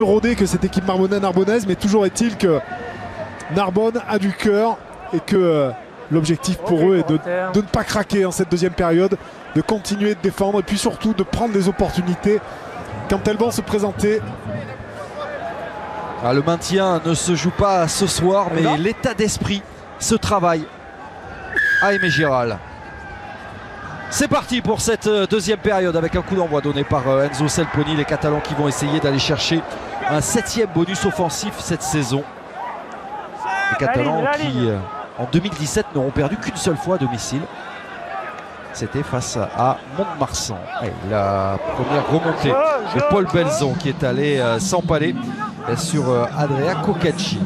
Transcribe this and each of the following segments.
rodée que cette équipe narbonnaise, mais toujours est-il que Narbonne a du cœur et que l'objectif pour eux est de ne pas craquer en cette deuxième période, de continuer de défendre et puis surtout de prendre des opportunités quand elles vont se présenter. Le maintien ne se joue pas ce soir, mais l'état d'esprit se travaille à Aimé Giral. C'est parti pour cette deuxième période avec un coup d'envoi donné par Enzo Selponi. Les Catalans qui vont essayer d'aller chercher un 7e bonus offensif cette saison. Les Catalans qui en 2017 n'auront perdu qu'une seule fois à domicile. C'était face à Mont-de-Marsan. La première remontée de Paul Belzon qui est allé s'empaler sur Andrea Cocacci.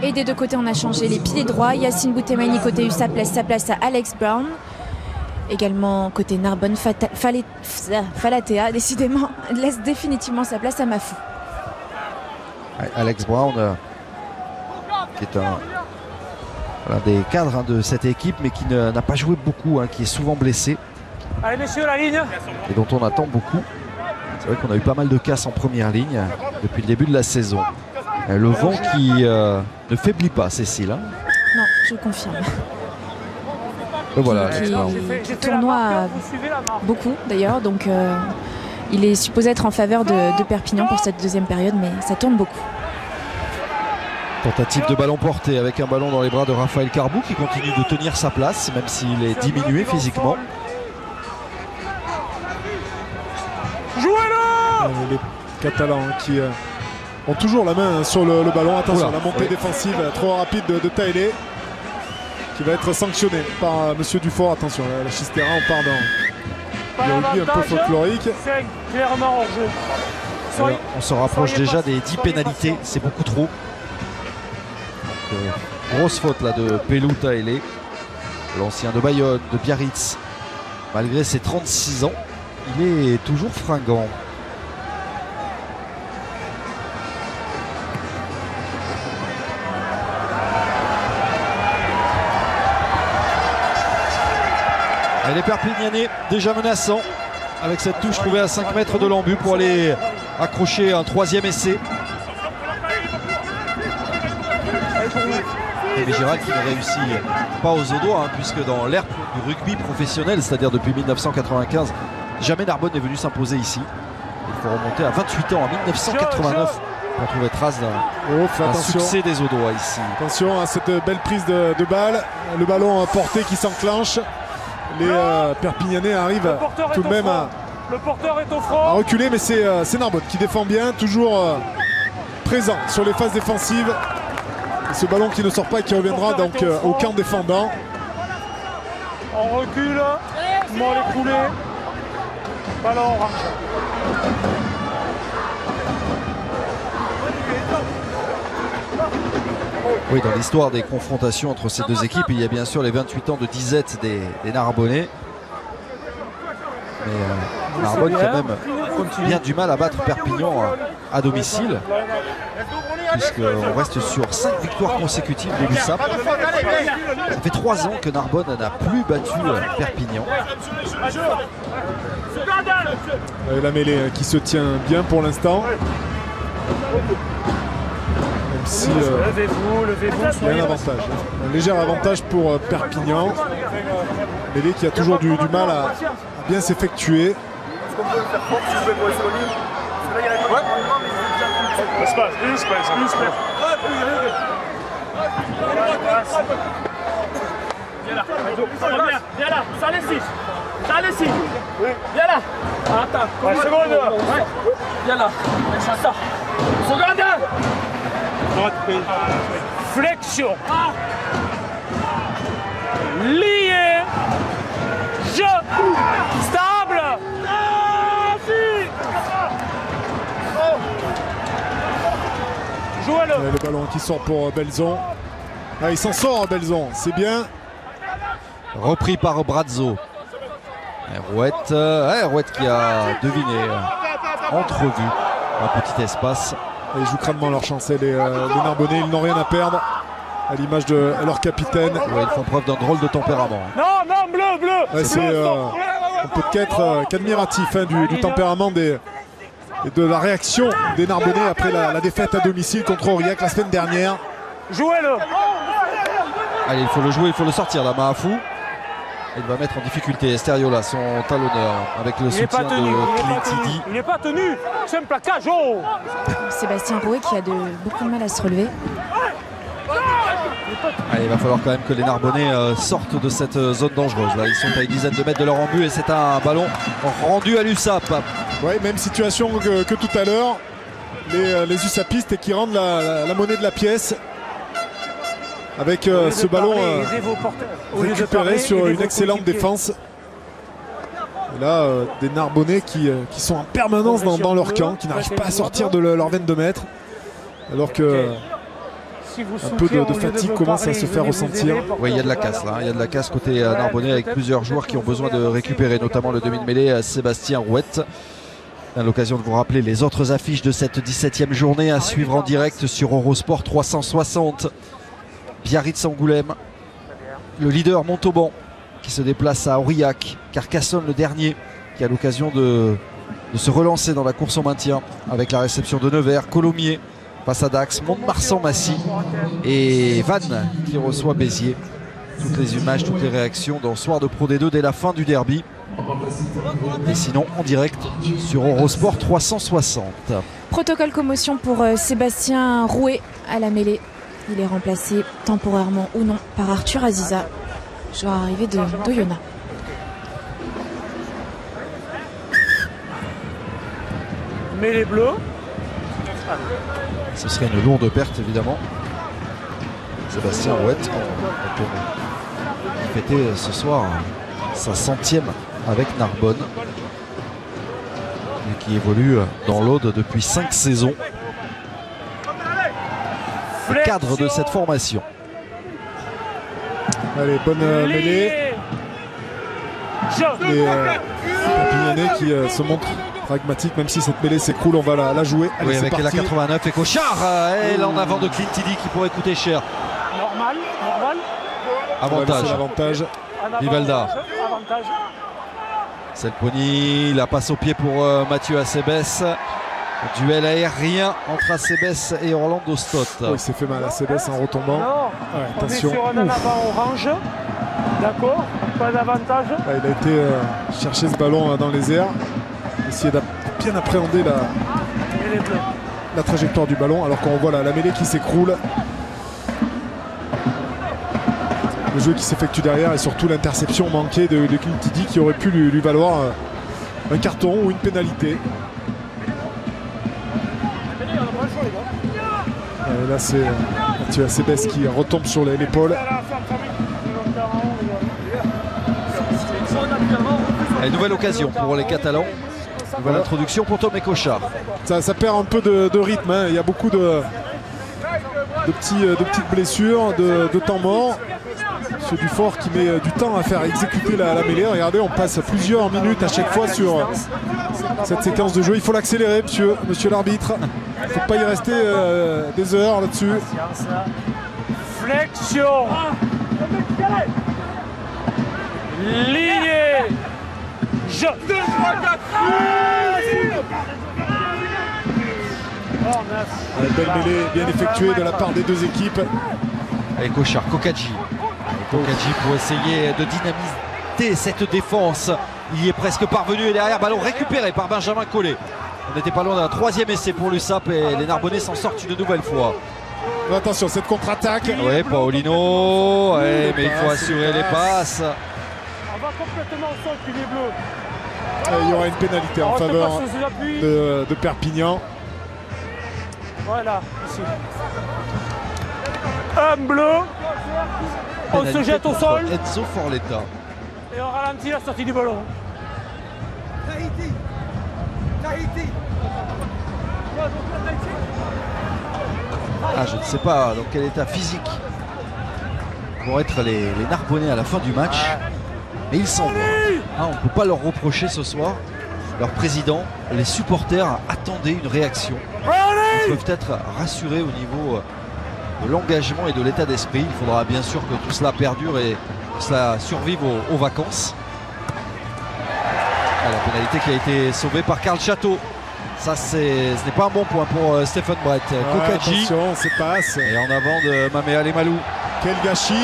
Et des deux côtés, on a changé les piliers droits. Yacine Boutemani côté USA laisse sa place à Alex Brown. Également côté Narbonne, Falatea décidément laisse définitivement sa place à Mafou. Alex Brown qui est un des cadres de cette équipe, mais qui n'a pas joué beaucoup, qui est souvent blessé. Allez messieurs, la ligne. Et dont on attend beaucoup. C'est vrai qu'on a eu pas mal de casses en première ligne depuis le début de la saison. Le vent qui ne faiblit pas, Cécile. Non, je confirme. Et voilà, qui tournoie beaucoup d'ailleurs, donc il est supposé être en faveur de Perpignan pour cette deuxième période, mais ça tourne beaucoup. Tentative de ballon porté avec un ballon dans les bras de Raphaël Carbou qui continue de tenir sa place même s'il est diminué physiquement. Jouez-le! Les Catalans qui ont toujours la main sur le ballon. Attention, la montée défensive trop rapide de Taïlé qui va être sanctionné par Monsieur Dufort. Attention, la Chistera, on part dans le rugby un peu folklorique. Clairement hors jeu. On se rapproche déjà des 10 pénalités, c'est beaucoup trop. Grosse faute là de Pelou Taïlé, l'ancien de Bayonne, de Biarritz. Malgré ses 36 ans, il est toujours fringant. Et les Perpignanais déjà menaçants avec cette touche trouvée à 5 mètres de l'embut pour aller accrocher un 3e essai. Aimé Giral qui ne réussit pas aux Audois, puisque dans l'ère du rugby professionnel, c'est-à-dire depuis 1995, jamais Narbonne n'est venu s'imposer ici. Il faut remonter à 28 ans, en 1989, pour trouver trace d'un succès des Audois ici. Attention à cette belle prise de balle, le ballon porté qui s'enclenche. Les Perpignanais arrivent tout de même à reculer, mais c'est Narbonne qui défend bien, toujours présent sur les phases défensives. Et ce ballon qui ne sort pas et qui reviendra donc au camp défendant. On recule, comment l'écouler, ballon orange. Oui, dans l'histoire des confrontations entre ces deux équipes, il y a bien sûr les 28 ans de disette des Narbonnais. Mais Narbonne quand même bien du mal à battre Perpignan à domicile, puisqu'on reste sur 5 victoires consécutives de l'USAP. Ça fait 3 ans que Narbonne n'a plus battu Perpignan. Et la mêlée qui se tient bien pour l'instant. Même si il y a un avantage, un léger avantage pour Perpignan. Mêlée qui a toujours du mal à bien s'effectuer. Viens là, ça laisse ici. Ça laisse ici. Viens là. Attends, une seconde. Viens là. Ça. Seconde. Flexion. Lié. Jeu. Stable. Jouez-le. Le ballon qui sort pour Belzon. Il s'en sort Belzon, c'est bien. Repris par Brazzo. Rouette qui a deviné, entrevu un petit espace. Et ils jouent crânement leur chance, les Narbonnais, ils n'ont rien à perdre, à l'image de leur capitaine. Ouais, ils font preuve d'un drôle de tempérament. Non, bleu. On peut être qu'admiratif du tempérament des et de la réaction des Narbonnais après la défaite à domicile contre Aurillac la semaine dernière. Jouez-le. Allez, il faut le jouer, il faut le sortir là, Mahafou. Il va mettre en difficulté Esteriola, son talonneur, avec le soutien de Clintidi. Il n'est pas tenu, c'est un plaquage. Oh, Sébastien Rouet qui a beaucoup de mal à se relever. Allez, il va falloir quand même que les Narbonnais sortent de cette zone dangereuse. Là, ils sont à une dizaine de mètres de leur embut et c'est un ballon rendu à l'USAP. Oui, même situation que tout à l'heure. Les USAPistes qui rendent la monnaie de la pièce. Avec ce ballon récupéré sur une excellente défense. Et là, des Narbonnais qui sont en permanence dans leur camp, qui n'arrivent pas à sortir de leur 22 mètres. Alors que un peu de fatigue commence à se faire ressentir. Oui, il y a de la casse là, il y a de la casse côté Narbonnais avec plusieurs joueurs qui ont besoin de récupérer, notamment le demi de mêlée Sébastien Rouette. À l'occasion de vous rappeler les autres affiches de cette 17e journée à suivre en direct sur Eurosport 360. Biarritz-Angoulême, le leader Montauban qui se déplace à Aurillac, Carcassonne le dernier qui a l'occasion de se relancer dans la course au maintien avec la réception de Nevers, Colomiers face à Dax, Mont-de-Marsan-Massy et Vannes qui reçoit Béziers. Toutes les images, toutes les réactions dans Soir de Pro D2 dès la fin du derby. Et sinon en direct sur Eurosport 360. Protocole commotion pour Sébastien Rouet à la mêlée. Il est remplacé temporairement ou non par Arthur Aziza, joueur arrivé d'Oyonnax. Mais les bleus. Ce serait une lourde perte évidemment. Sébastien Rouette pour fêter ce soir sa 100e avec Narbonne et qui évolue dans l'Aude depuis 5 saisons. Le cadre de cette formation. Allez, bonne mêlée. Les Perpignanais qui se montrent pragmatiques, même si cette mêlée s'écroule, on va la jouer. Allez, oui, avec parti. la 89 et Cochard et là en avant de Clintidi qui pourrait coûter cher. Normal. Avantage. L'avantage. Vivalda. Selponi, la passe au pied pour Mathieu Acebes. Duel aérien entre Acebes et Orlando Stott. Oui, il s'est fait mal à Acebes en retombant. Ouais, attention. On est sur un avant orange. D'accord, pas d'avantage. Il a été chercher ce ballon dans les airs. Essayer de bien appréhender la trajectoire du ballon. Alors qu'on voit la mêlée qui s'écroule. Le jeu qui s'effectue derrière et surtout l'interception manquée de Clintidi qui aurait pu lui valoir un carton ou une pénalité. Et là c'est Mathieu Acebes qui retombe sur l'épaule. Et nouvelle occasion pour les Catalans. Nouvelle introduction pour Tom et Cochard. Ça perd un peu de rythme, hein. Il y a beaucoup de petites blessures, de temps mort. C'est Dufort qui met du temps à faire exécuter la mêlée. Regardez, on passe plusieurs minutes à chaque fois sur cette séquence de jeu. Il faut l'accélérer, monsieur l'arbitre. Il ne faut pas y rester des heures là-dessus. Flexion. Lignée. Je. 2, 3, 4. Belle mêlée bien effectuée de la part des deux équipes. Et Cochard, Kokadji pour essayer de dynamiter cette défense. Il y est presque parvenu et derrière, ballon récupéré par Benjamin Collet. On n'était pas loin d'un troisième essai pour l'USAP et les Narbonnais s'en sortent une nouvelle fois. Attention, cette contre-attaque. Oui, Paulino, mais il faut assurer les passes. On va complètement au sol, puis les bleus. Il y aura une pénalité en faveur de Perpignan. Voilà, ici. Un bleu. On se jette au sol. Enzo Forletta. Et on ralentit la sortie du ballon. Je ne sais pas dans quel état physique vont être les Narbonnais à la fin du match. Mais ils sont bons. On ne peut pas leur reprocher ce soir. Leur président, les supporters attendaient une réaction. Ils peuvent être rassurés au niveau de l'engagement et de l'état d'esprit. Il faudra bien sûr que tout cela perdure et que cela survive aux vacances. La pénalité qui a été sauvée par Karl Château. Ça, ce n'est pas un bon point pour Stephen Brett. Kokadji. Attention, c'est passe. Et en avant de Mamea Lemalou. Quel gâchis,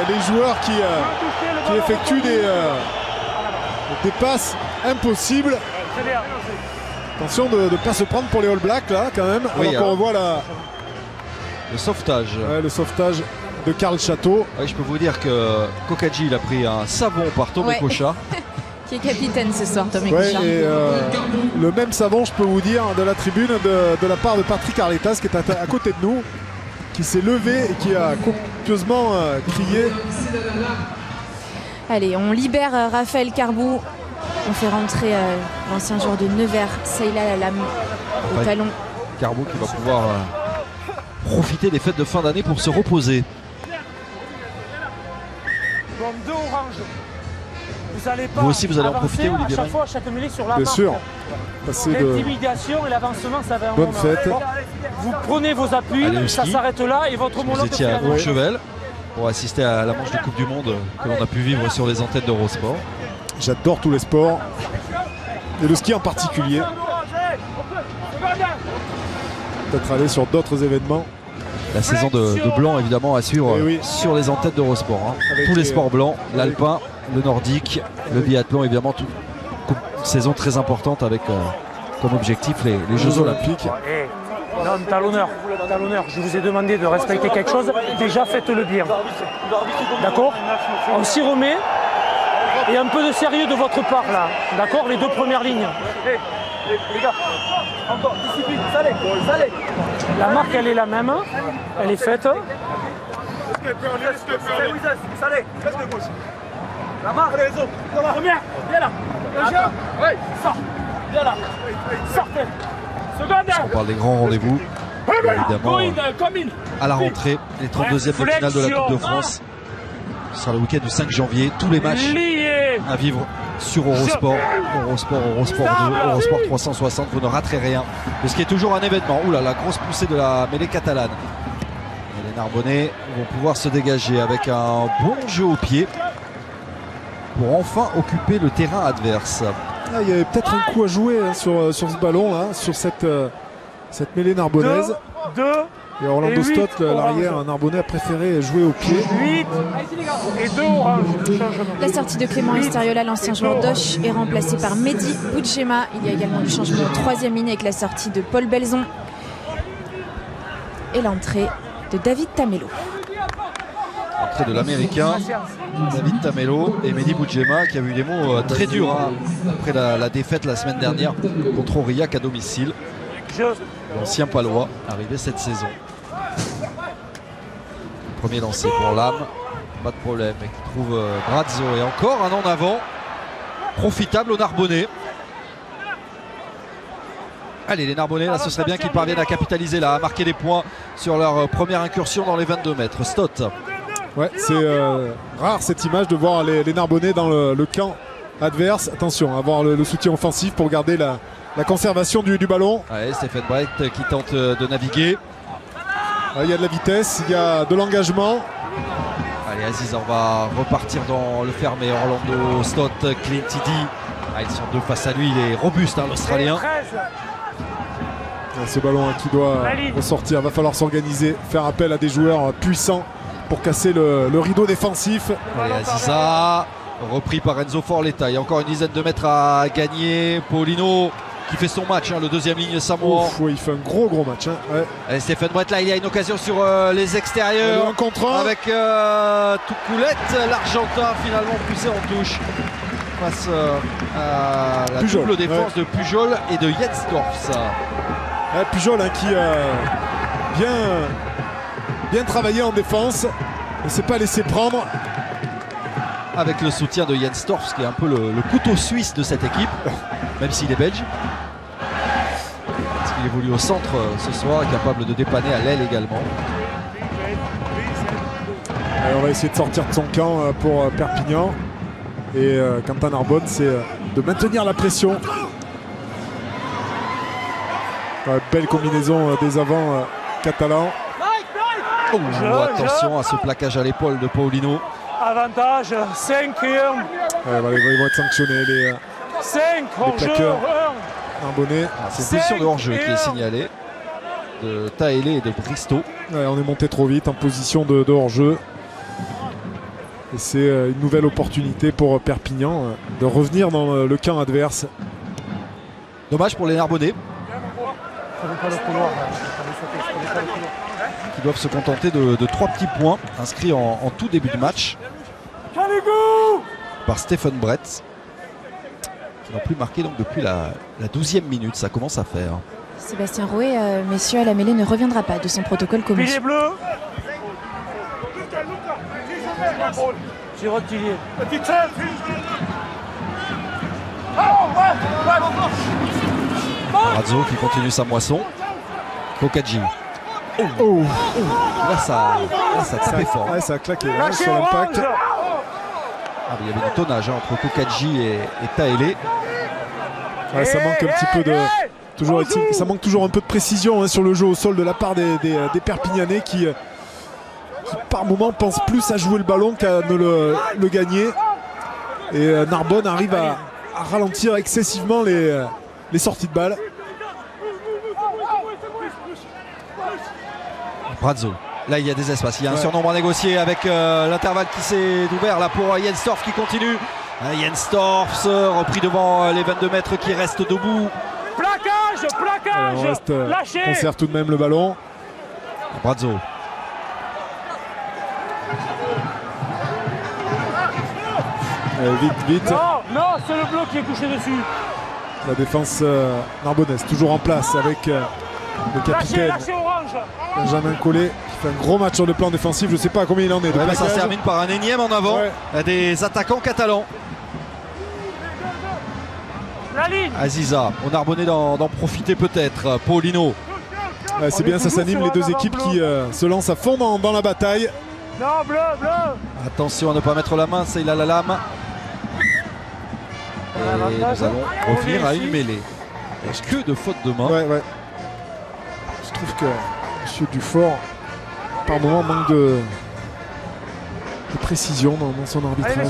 les joueurs qui effectuent des passes impossibles. Attention de ne pas se prendre pour les All Blacks là quand même. Oui, alors qu'on revoit le sauvetage. Ouais, le sauvetage de Karl Château. Ouais, je peux vous dire que Kokadji il a pris un savon par Tomé Kocha. Qui est capitaine ce soir, Tomé Ouais, Kocha. et le même savon, je peux vous dire, de la tribune de la part de Patrick Arletas qui est à côté de nous, qui s'est levé et qui a copieusement crié. Allez, on libère Raphaël Carbou. On fait rentrer l'ancien joueur de Nevers, Saïla Lalam, au talon. Carbou qui va pouvoir profiter des fêtes de fin d'année pour se reposer. Bon, 2 oranges. Vous allez pas vous aussi, vous allez en profiter, à Olivier. chaque fois, chaque mêlée sur la Bien marque. sûr. L'intimidation et l'avancement, ça va un bonne moment. fête. Vous prenez vos appuis, Allez, ça s'arrête là et votre Vous homologue étiez fait à la même. Courchevel pour assister à la manche de Coupe du Monde que l'on a pu vivre sur les antennes d'Eurosport. J'adore tous les sports. Et le ski en particulier. Peut-être aller sur d'autres événements. La saison de blanc évidemment à suivre oui. sur les antennes d'Eurosport. Hein. Avec Tous les sports blancs, l'alpin, le nordique, le biathlon évidemment. Une saison très importante avec comme objectif les Jeux Olympiques. Non, talonneur, je vous ai demandé de respecter quelque chose. Déjà, faites-le bien. D'accord? On s'y remet. Et un peu de sérieux de votre part là. D'accord? Les 2 premières lignes. Les gars, encore, discipline, salez. La marque, elle est la même. Elle est faite. Salez, la marque, première, viens là. Sors, viens là. Sortez. On parle des grands rendez-vous. Évidemment, à la rentrée, les 32e de finale de la Coupe de France. Ce sera le week-end du 5 janvier. Tous les matchs à vivre sur Eurosport. Eurosport 2, Eurosport 360. Vous ne raterez rien de ce qui est toujours un événement. Ouh là, la grosse poussée de la mêlée catalane. Et les Narbonnais vont pouvoir se dégager avec un bon jeu au pied pour enfin occuper le terrain adverse. Ah, il y avait peut-être un coup à jouer hein, sur ce ballon, hein, sur cette mêlée narbonnaise. 2 et Orlando Stott, l'arrière narbonnais, a préféré jouer au pied. 8 et 2 oranges. La sortie de Clément Esteriola, l'ancien joueur d'Auch, est remplacé par Mehdi Boudjema. Il y a également du changement en 3e ligne avec la sortie de Paul Belzon et l'entrée de David Tamelo. Entrée de l'Américain David Tamelo et Mehdi Boudjema qui a eu des mots très durs hein, après la défaite la semaine dernière contre Aurillac à domicile. L'ancien palois arrivé cette saison. Premier lancé pour l'âme, pas de problème, et qui trouve Brazzo et encore un en avant profitable aux Narbonnais. Allez, les Narbonnais là, ce serait bien qu'ils parviennent à capitaliser là, à marquer des points sur leur première incursion dans les 22 mètres. Stott. Ouais, c'est rare cette image de voir les Narbonnais dans le camp adverse. Attention, avoir le soutien offensif pour garder la conservation du ballon. Ouais, Stephen Brett qui tente de naviguer. Il y a de la vitesse, il y a de l'engagement. Allez, Aziz, on va repartir dans le fermé. Orlando Stott, Clint Tiddy. Ils sont deux face à lui, il est robuste, hein, l'Australien. Ce ballon qui doit ressortir, va falloir s'organiser, faire appel à des joueurs puissants pour casser le rideau défensif. Allez, Aziza, repris par Enzo Forletta. Il y a encore une dizaine de mètres à gagner. Paulino qui fait son match, hein, le deuxième ligne samoan. Ouais, il fait un gros match. Hein. Ouais. Allez, Stephen Brett, là il y a une occasion sur les extérieurs. Un contre un. Avec Toucoulette, l'Argentin finalement poussé en touche face à la Pujol, double défense de Pujol et de Jensdorf. Ouais, Pujol hein, qui a bien travaillé en défense, ne s'est pas laissé prendre. Avec le soutien de Jensdorf, qui est un peu le couteau suisse de cette équipe, même s'il est belge. Parce qu'il évolue au centre ce soir, capable de dépanner à l'aile également. Allez, on va essayer de sortir de son camp pour Perpignan. Et Quentin Narbonne, c'est de maintenir la pression. Belle combinaison des avants catalans. Oh, attention à ce plaquage à l'épaule de Paulino. Avantage, 5 et 1. Ils vont être sanctionnés les 5 en jeu, plaqueurs. Narbonnais. C'est une position de hors-jeu qui est signalée de Taélé et de Bristow. Ouais, on est monté trop vite en position de hors-jeu. Et c'est une nouvelle opportunité pour Perpignan de revenir dans le camp adverse. Dommage pour les Narbonnais qui doivent se contenter de 3 petits points inscrits en tout début de match par Stephen Brett, qui n'ont plus marqué donc depuis la 12e minute. Ça commence à faire. Sébastien Rouet, messieurs, à la mêlée ne reviendra pas de son protocole commun. Pilier bleu. Giroud Tillier. Razzo qui continue sa moisson. Kokadji. Oh. Là ça tapait fort. Ouais, ça a claqué là, sur l'impact. Il y avait du tonnage entre Kokadji et Taélé. Ouais, ça manque un petit peu de. Toujours est-il que ça manque toujours un peu de précision sur le jeu au sol de la part des Perpignanais qui par moment pensent plus à jouer le ballon qu'à ne le gagner. Et Narbonne arrive à ralentir excessivement les sorties de balles. Brazzo. Là, il y a des espaces. Il y a un surnombre à négocier avec l'intervalle qui s'est ouvert là pour Jensdorf qui continue. Jensdorf repris devant les 22 mètres qui restent debout. Plaquage, lâché. On conserve tout de même le ballon. Brazzo. Vite. Non, c'est le bloc qui est couché dessus. La défense narbonnaise toujours en place avec le capitaine Benjamin Collet qui fait un gros match sur le plan défensif. Je ne sais pas à combien il en est. Ça se termine par un énième en avant des attaquants catalans. La ligne. Aziza, au Narbonnais d'en profiter peut-être. Paulino. C'est bien, ça s'anime les deux équipes qui se lancent à fond dans la bataille. Non, bleu. Attention à ne pas mettre la main, c'est il a la lame. Et nous allons revenir à une mêlée. Que de fautes de main. Ouais. Je trouve que M. Dufort, par moment, manque de précision dans son arbitrage. Allez,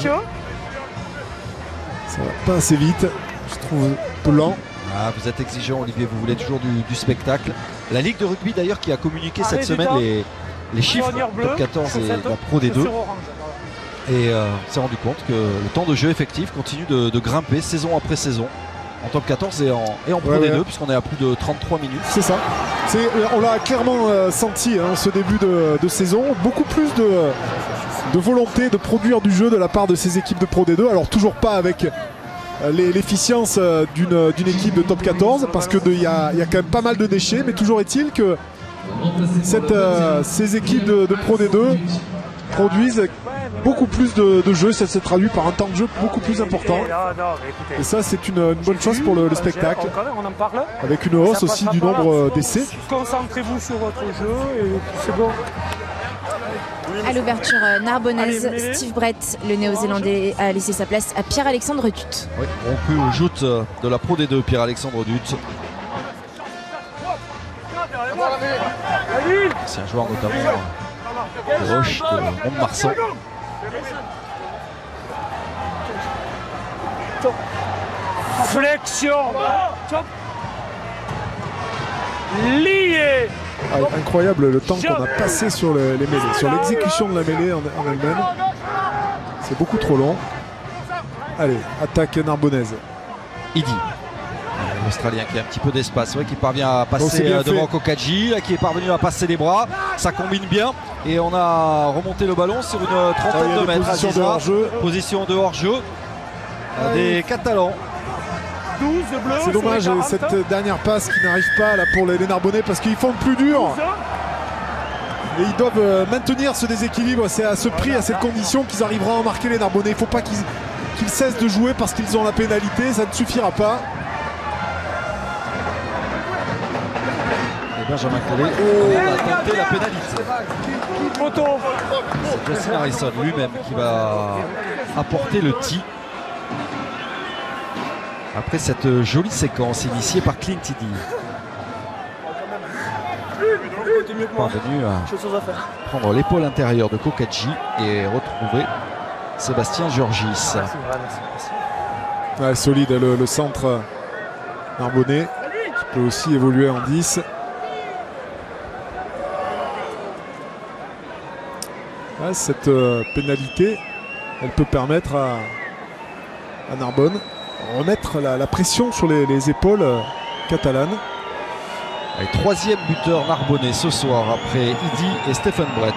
ça va pas assez vite. Je trouve un peu lent. Vous êtes exigeant, Olivier, vous voulez toujours du spectacle. La Ligue de rugby d'ailleurs qui a communiqué cette semaine les chiffres top 14 et la Pro D2 et s'est rendu compte que le temps de jeu effectif continue de grimper saison après saison en top 14 et en Pro D2 puisqu'on est à plus de 33 minutes. C'est ça. On l'a clairement senti ce début de saison. Beaucoup plus de volonté de produire du jeu de la part de ces équipes de Pro D2. Alors toujours pas avec l'efficience d'une équipe de top 14 parce qu'il y a quand même pas mal de déchets, mais toujours est-il que ces équipes de Pro D2 produisent beaucoup plus de jeux. Ça se traduit par un temps de jeu beaucoup plus important. Et ça, c'est une bonne chose pour le spectacle. On en parle. Avec une hausse aussi du nombre d'essais. Concentrez-vous sur votre jeu et c'est bon. À l'ouverture narbonnaise, Steve Brett, le néo-zélandais, a laissé sa place à Pierre-Alexandre Duth. Oui, on peut joute de la Pro D2, Pierre-Alexandre Duth. C'est un joueur notamment de Roche, de Mont-de-Marsan. Flexion. Lié. Incroyable le temps qu'on a passé sur les mêlées, sur l'exécution de la mêlée en elle-même. C'est beaucoup trop long. Allez, attaque narbonnaise. Idi, l'Australien qui a un petit peu d'espace, qui parvient à passer devant Kokadji, qui est parvenu à passer les bras. Ça combine bien et on a remonté le ballon sur une trentaine de mètres. Position de hors-jeu des Catalans. C'est dommage cette dernière passe qui n'arrive pas là pour les Narbonnais parce qu'ils font le plus dur. Et ils doivent maintenir ce déséquilibre. C'est à ce prix, à cette condition qu'ils arriveront à en marquer les Narbonnais. Il ne faut pas qu'ils cessent de jouer parce qu'ils ont la pénalité. Ça ne suffira pas. Et Benjamin Collet a tenté la pénalité. C'est Justin Harrison lui-même qui va apporter le tee. Après cette jolie séquence initiée par Clint Idi. Parvenu à prendre l'épaule intérieure de Kokadji et retrouver Sébastien Georgis. Solide le centre Narbonnais qui peut aussi évoluer en 10. Ouais, cette pénalité, elle peut permettre à Narbonne de remettre la pression sur les épaules catalanes. Allez, troisième buteur narbonnais ce soir après Idi et Stephen Brett.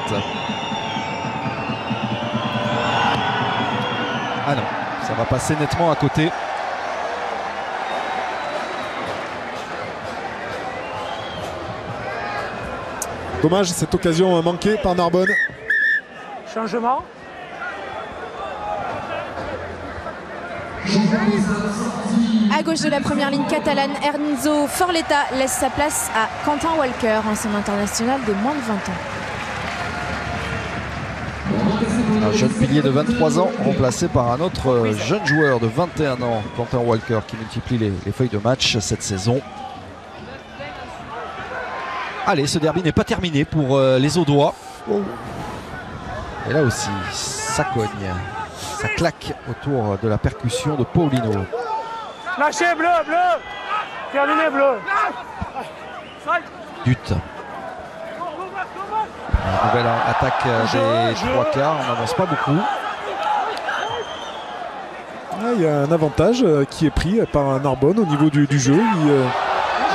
Ah non, ça va passer nettement à côté. Dommage cette occasion manquée par Narbonne. Changement. À gauche de la première ligne catalane, Enzo Forletta laisse sa place à Quentin Walker, ancien international de moins de 20 ans. Un jeune pilier de 23 ans remplacé par un autre jeune joueur de 21 ans, Quentin Walker, qui multiplie les feuilles de match cette saison. Allez, ce derby n'est pas terminé pour les Audois. Et là aussi, ça cogne, ça claque autour de la percussion de Paulino. Lâchez, bleu, bleu. Terminé, bleu. But. Nouvelle attaque des trois quarts, on n'avance pas beaucoup. Il y a un avantage qui est pris par Narbonne au niveau du jeu.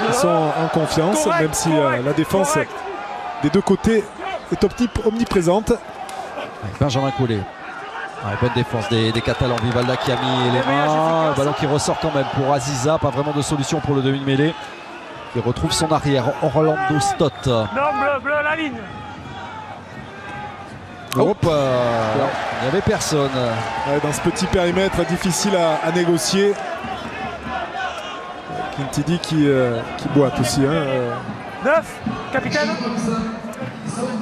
Ils sont en confiance, même si la défense des deux côtés est omniprésente. Benjamin Collet. Bonne défense des Catalans. Vivalda qui a mis les mains. Le ballon qui ressort quand même pour Aziza. Pas vraiment de solution pour le demi-mêlée. Qui retrouve son arrière, Orlando Stott. Non, bleu, bleu, la ligne. Hop, il n'y avait personne. Dans ce petit périmètre difficile à négocier. Quintidi qui boite aussi. 9, capitaine.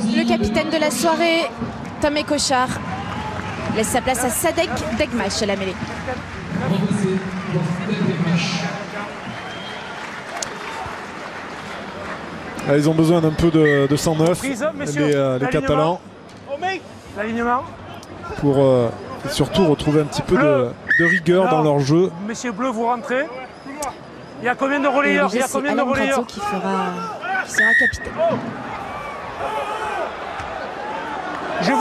Le capitaine de la soirée, Tomé Cochard, laisse sa place à Sadek Degmash à la mêlée. Ils ont besoin d'un peu de 109, les Catalans, l'alignement, pour surtout retrouver un petit peu de rigueur dans leur jeu. Messieurs bleus, vous rentrez. Il y a combien de relayeurs? Il y a combien de relayeurs qui sera capitaine. Je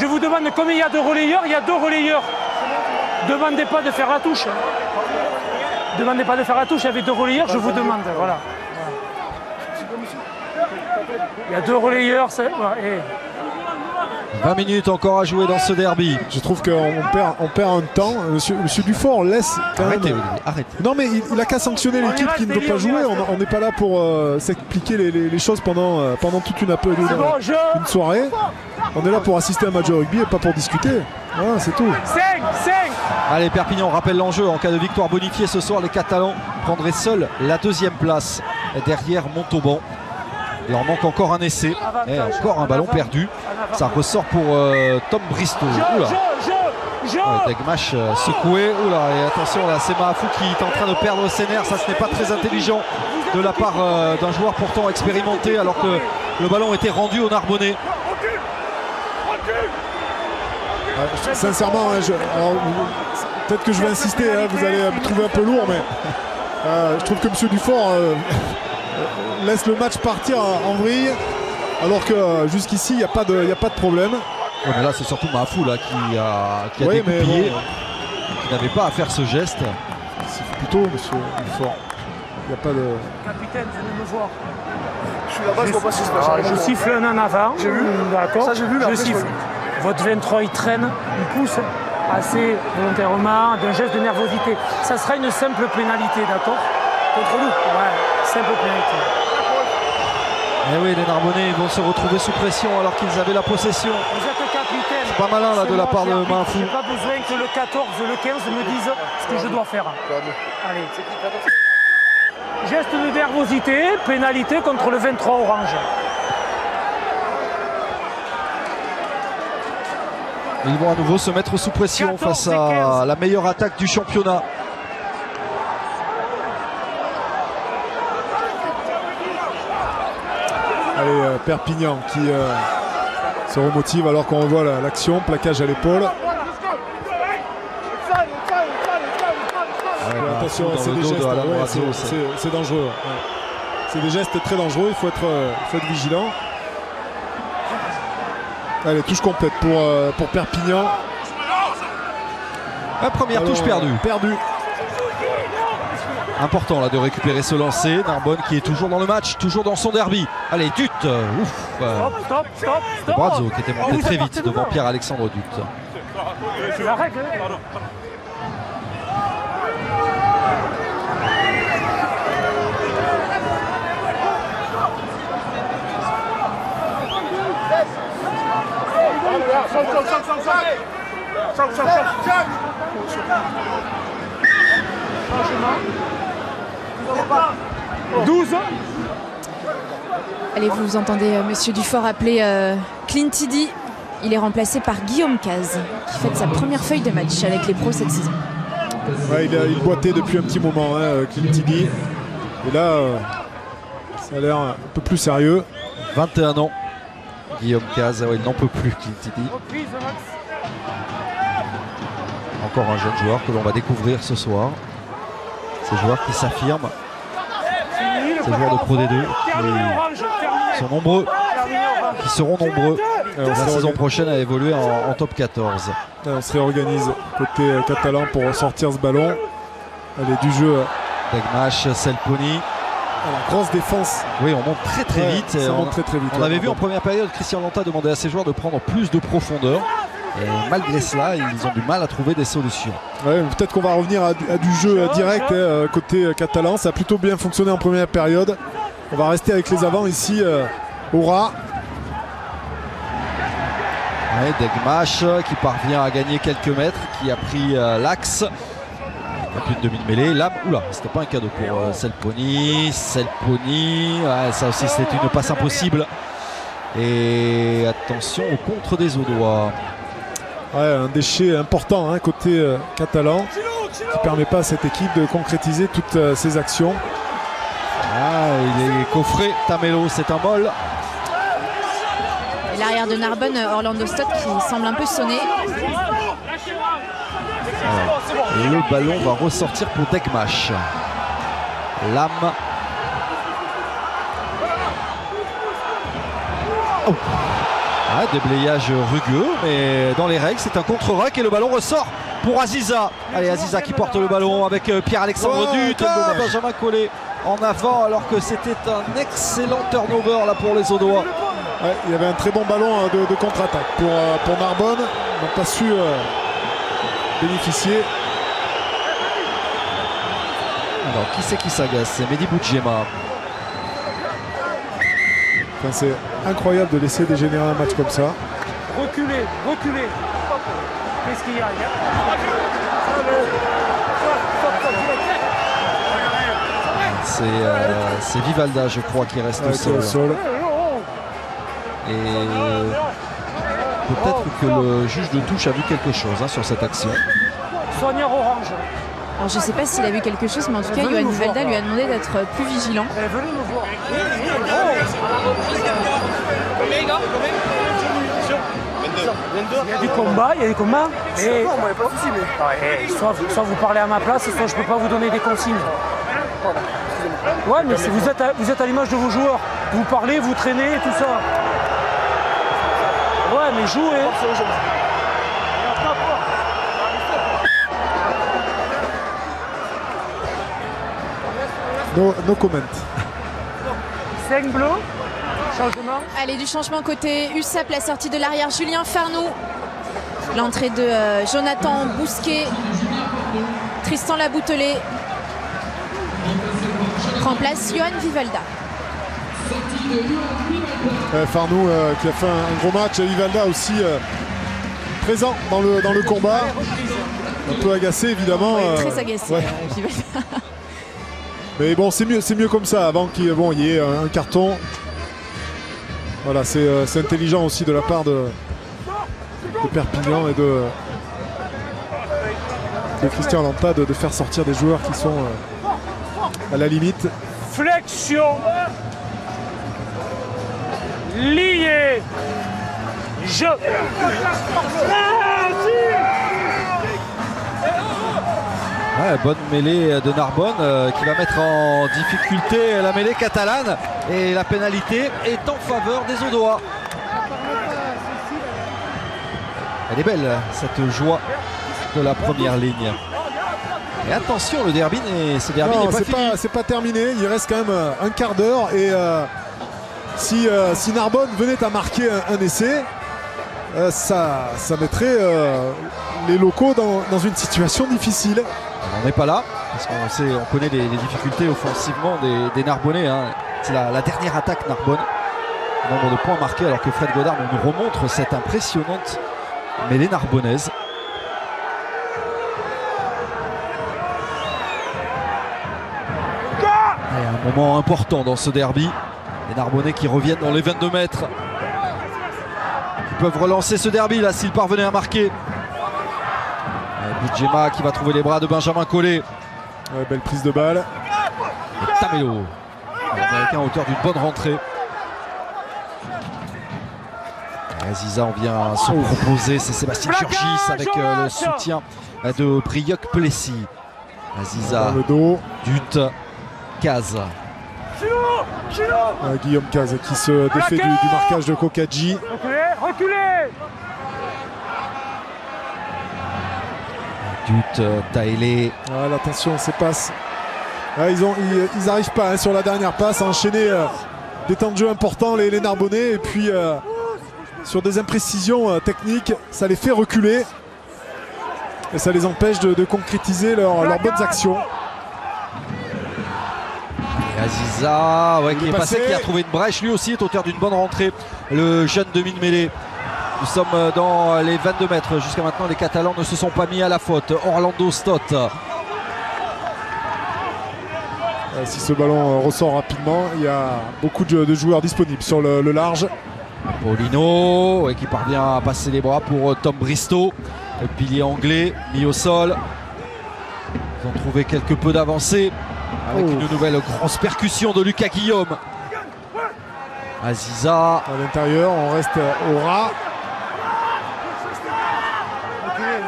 vous demande combien il y a de relayeurs. Il y a 2 relayeurs. Demandez pas de faire la touche. Demandez pas de faire la touche. Il y avait 2 relayeurs, je vous demande. Voilà. Il y a 2 relayeurs. 20 minutes encore à jouer dans ce derby. Je trouve qu'on perd un temps. Monsieur Dufort laisse quand arrêtez, même... arrêtez. Non mais il a qu'à sanctionner l'équipe qui ne veut pas jouer. On n'est pas là pour s'expliquer les choses pendant toute une soirée. On est là pour assister à un match de rugby et pas pour discuter. Voilà, c'est tout. 5. Allez, Perpignan rappelle l'enjeu. En cas de victoire bonifiée ce soir, les Catalans prendraient seuls la 2e place derrière Montauban. Il leur manque encore un essai et encore un ballon perdu. Ça ressort pour Tom Bristow. Degmash secoué. Oula, et attention là, c'est Mahafou qui est en train de perdre ses nerfs. Ça, ce n'est pas très intelligent de la part d'un joueur pourtant expérimenté, alors que le ballon était rendu au Narbonnais. Sincèrement, peut-être que je vais insister, vous allez me trouver un peu lourd, mais je trouve que M. Dufort laisse le match partir en vrille, alors que jusqu'ici il n'y a pas de problème. Ouais, mais là c'est surtout Mahafou là, qui a découpillé, qui n'avait pas à faire ce geste. C'est plutôt M. Dufort. Il n'y a pas de... Capitaine, venez me voir. Je suis là-bas, je vois pas ce qui se passe. Je siffle un en avant. J'ai vu. D'accord. Ça j'ai vu, mais je siffle. Votre 23 il traîne, il pousse assez volontairement, d'un geste de nervosité. Ça sera une simple pénalité, d'accord? Contre nous. Ouais, simple pénalité. Et oui, les Narbonnais vont se retrouver sous pression alors qu'ils avaient la possession. Vous êtes capitaine. C'est pas malin là de la part de Mahafou. J'ai pas besoin que le 14, le 15 me disent ce que je dois faire. Allez. Geste de nervosité, pénalité contre le 23 orange. Ils vont à nouveau se mettre sous pression face à la meilleure attaque du championnat. Allez, Perpignan qui se remotive alors qu'on revoit l'action, plaquage à l'épaule. attention, c'est des gestes, c'est dangereux. Ouais. C'est des gestes très dangereux, il faut être vigilant. Allez, touche complète pour Perpignan. La première touche perdue. Important là de récupérer ce lancer. Narbonne qui est toujours dans le match, toujours dans son derby. Allez, Dut. Stop. Brazzo qui était monté très vite devant Pierre-Alexandre Dut. C'est la règle. « 12 ». Allez, vous entendez Monsieur Dufort appeler Clint Tidy. Il est remplacé par Guillaume Caz, qui fait sa première feuille de match avec les pros cette saison. Ouais, il boitait depuis un petit moment, hein, Clint Tidy. Et là, ça a l'air un peu plus sérieux. 21 ans. Guillaume Caz, il n'en peut plus, Clint Tidy. Encore un jeune joueur que l'on va découvrir ce soir. Ces joueurs qui s'affirment. Ces joueurs de Pro D2 qui sont nombreux, qui seront nombreux la saison prochaine à évoluer en top 14. On se réorganise côté catalan pour sortir ce ballon. Allez, du jeu. Degmash, Selponi. Grosse défense. Oui, on monte très vite. Ça monte très vite. On avait vu en première période Christian Lanta demander à ses joueurs de prendre plus de profondeur. Et malgré cela, ils ont du mal à trouver des solutions. Ouais, peut-être qu'on va revenir à du jeu direct côté catalan. Ça a plutôt bien fonctionné en première période. On va rester avec les avants ici. Aura. Ouais, Degmash qui parvient à gagner quelques mètres, qui a pris l'axe. Il n'y a plus de demi-mêlée. Là, oula, c'était pas un cadeau pour Selponi. Ouais, ça aussi, c'était une passe impossible. Et attention au contre des Audois. Ouais, un déchet important hein, côté catalan qui ne permet pas à cette équipe de concrétiser toutes ses actions. Il est coffré, Tamelo, c'est un bol. Et l'arrière de Narbonne, Orlando Stott qui semble un peu sonné. Et le ballon va ressortir pour Degmash. Lame. Déblayage rugueux, mais dans les règles, c'est un contre-rack et le ballon ressort pour Aziza. Allez, Aziza qui porte le ballon avec Pierre-Alexandre Dut. Benjamin Collet en avant alors que c'était un excellent turnover là pour les Audois. Ouais, il y avait un très bon ballon de contre-attaque pour Narbonne. Ils n'ont pas su bénéficier. Alors, qui c'est qui s'agace? C'est Mehdi Boudjema. Enfin, c'est incroyable de laisser dégénérer un match comme ça. Reculez. Qu'est-ce qu'il y a? C'est Vivalda, je crois, qui reste au sol. Et peut-être que le juge de touche a vu quelque chose sur cette action. Soigneur orange. Alors je ne sais pas s'il a vu quelque chose, mais en tout cas, Johan Vivalda lui a demandé d'être plus vigilant. Venez nous voir. Il y a des combats. Et... soit vous parlez à ma place, soit je ne peux pas vous donner des consignes. Ouais, mais vous êtes à l'image de vos joueurs. Vous parlez, vous traînez, tout ça. Ouais, mais jouez. No comment. 5 bleus. Changement. Allez, du changement côté USAP, la sortie de l'arrière Julien Farnoux. L'entrée de Jonathan Bousquet. Tristan Laboutelet. Remplace Johan Vivalda. Farnoux qui a fait un gros match. Vivalda aussi présent dans le combat. Un peu agacé évidemment. Très agacé, Vivalda. Mais bon, c'est mieux comme ça avant qu'il y ait un carton. Voilà, c'est intelligent aussi de la part de Perpignan et de Christian Lanta de faire sortir des joueurs qui sont à la limite. Flexion. Lié. Je. Ouais, bonne mêlée de Narbonne qui va mettre en difficulté la mêlée catalane. Et la pénalité est en faveur des Audois. Elle est belle, cette joie de la première ligne. Et attention, le derby ce derby n'est pas fini. C'est pas terminé, il reste quand même un quart d'heure. Et si Narbonne venait à marquer un essai, ça mettrait les locaux dans une situation difficile. On n'est pas là, parce qu'on connaît les difficultés offensivement des Narbonnais. Hein. C'est la dernière attaque Narbonne. Nombre de points marqués, alors que Fred Godard nous remontre cette impressionnante mêlée narbonnaise. Et un moment important dans ce derby. Les Narbonnais qui reviennent dans les 22 mètres. Ils peuvent relancer ce derby là s'ils parvenaient à marquer. Budjema qui va trouver les bras de Benjamin Collet. Ouais, belle prise de balle. Et Tamelo, l'Américain, auteur d'une bonne rentrée. Aziza, on vient se proposer, c'est Sébastien Turgis avec le soutien de Brieuc Plessis. Aziza, dans le dos. Dut, Caz. Guillaume Caz qui se défait du marquage de Kokadji. Reculez. Dut, Taïlé. Voilà, attention, ces passes. Ils n'arrivent pas hein, sur la dernière passe à enchaîner des temps de jeu importants, les Narbonnais. Et puis sur des imprécisions techniques, ça les fait reculer. Et ça les empêche de concrétiser leurs bonnes actions. Et Aziza, qui est passé, qui a trouvé une brèche, lui aussi est auteur d'une bonne rentrée. Le jeune demi-mêlée. Nous sommes dans les 22 mètres. Jusqu'à maintenant, les Catalans ne se sont pas mis à la faute. Orlando Stott. Si ce ballon ressort rapidement, il y a beaucoup de joueurs disponibles sur le large. Paulino qui parvient à passer les bras pour Tom Bristow. Le pilier anglais mis au sol. Ils ont trouvé quelque peu d'avancée avec une nouvelle grosse percussion de Lucas Guillaume. Aziza. À l'intérieur, on reste au ras.